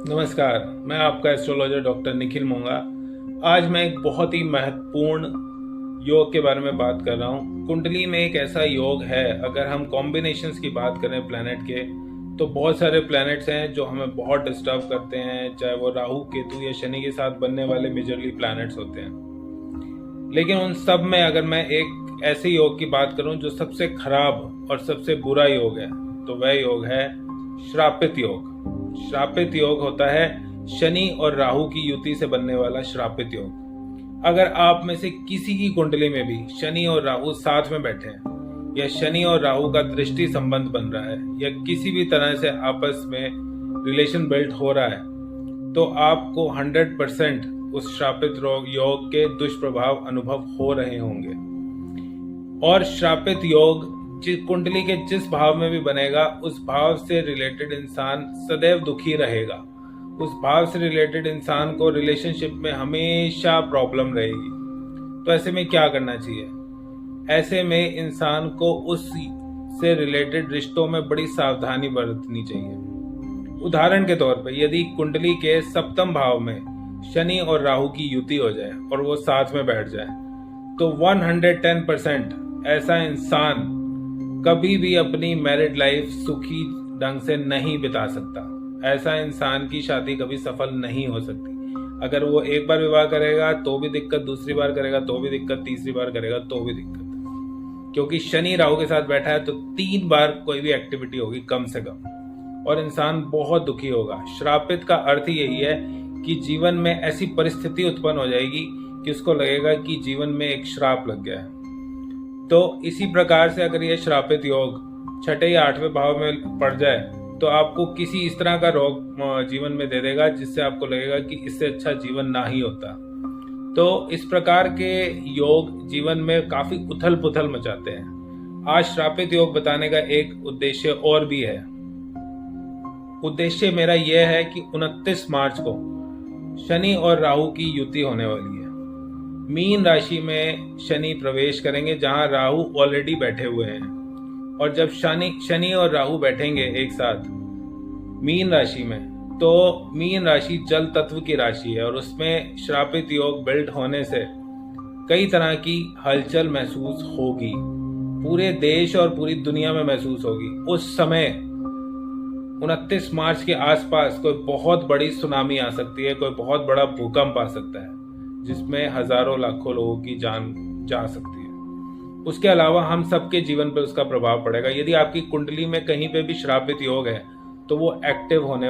नमस्कार, मैं आपका एस्ट्रोलॉजर डॉक्टर निखिल मोंगा। आज मैं एक बहुत ही महत्वपूर्ण योग के बारे में बात कर रहा हूँ। कुंडली में एक ऐसा योग है, अगर हम कॉम्बिनेशंस की बात करें प्लैनेट के, तो बहुत सारे प्लैनेट्स हैं जो हमें बहुत डिस्टर्ब करते हैं, चाहे वो राहु केतु या शनि के साथ बनने वाले मेजरली प्लैनेट्स होते हैं। लेकिन उन सब में अगर मैं एक ऐसे योग की बात करूं जो सबसे खराब और सबसे बुरा योग है, तो वह योग है श्रापित योग। श्रापित योग होता है शनि और राहु की युति से बनने वाला श्रापित योग। अगर आप में से किसी की कुंडली में भी शनि और राहु साथ में बैठे हैं, या शनि और राहु का दृष्टि संबंध बन रहा है, या किसी भी तरह से आपस में रिलेशन बिल्ड हो रहा है, तो आपको 100% उस श्रापित योग के दुष्प्रभाव अनुभव हो रहे होंगे। और श्रापित योग कुंडली के जिस भाव में भी बनेगा, उस भाव से रिलेटेड इंसान सदैव दुखी रहेगा। उस भाव से रिलेटेड इंसान को रिलेशनशिप में हमेशा प्रॉब्लम रहेगी। तो ऐसे में क्या करना चाहिए? ऐसे में इंसान को उस से रिलेटेड रिश्तों में बड़ी सावधानी बरतनी चाहिए। उदाहरण के तौर पर, यदि कुंडली के सप्तम भाव में शनि और राहु की युति हो जाए और वो साथ में बैठ जाए, तो 110% ऐसा इंसान कभी भी अपनी मैरिड लाइफ सुखी ढंग से नहीं बिता सकता। ऐसा इंसान की शादी कभी सफल नहीं हो सकती। अगर वो एक बार विवाह करेगा तो भी दिक्कत, दूसरी बार करेगा तो भी दिक्कत, तीसरी बार करेगा तो भी दिक्कत। क्योंकि शनि राहु के साथ बैठा है तो 3 बार कोई भी एक्टिविटी होगी कम से कम, और इंसान बहुत दुखी होगा। श्रापित का अर्थ यही है कि जीवन में ऐसी परिस्थिति उत्पन्न हो जाएगी कि उसको लगेगा कि जीवन में एक श्राप लग गया है। तो इसी प्रकार से अगर ये श्रापित योग छठे या 8वें भाव में पड़ जाए, तो आपको किसी इस तरह का रोग जीवन में दे देगा जिससे आपको लगेगा कि इससे अच्छा जीवन ना ही होता। तो इस प्रकार के योग जीवन में काफी उथल पुथल मचाते हैं। आज श्रापित योग बताने का एक उद्देश्य और भी है। उद्देश्य मेरा यह है कि 29 मार्च को शनि और राहु की युति होने वाली है। मीन राशि में शनि प्रवेश करेंगे, जहां राहु ऑलरेडी बैठे हुए हैं। और जब शनि और राहु बैठेंगे एक साथ मीन राशि में, तो मीन राशि जल तत्व की राशि है, और उसमें श्रापित योग बिल्ड होने से कई तरह की हलचल महसूस होगी। पूरे देश और पूरी दुनिया में महसूस होगी। उस समय 29 मार्च के आसपास कोई बहुत बड़ी सुनामी आ सकती है, कोई बहुत बड़ा भूकंप आ सकता है, जिसमें हजारों लाखों लोगों की जान जा सकती है। उसके अलावा हम सबके जीवन पर उसका प्रभाव पड़ेगा। यदि आपकी कुंडली में कहीं पे भी श्रापित योग है, तो वो एक्टिव होने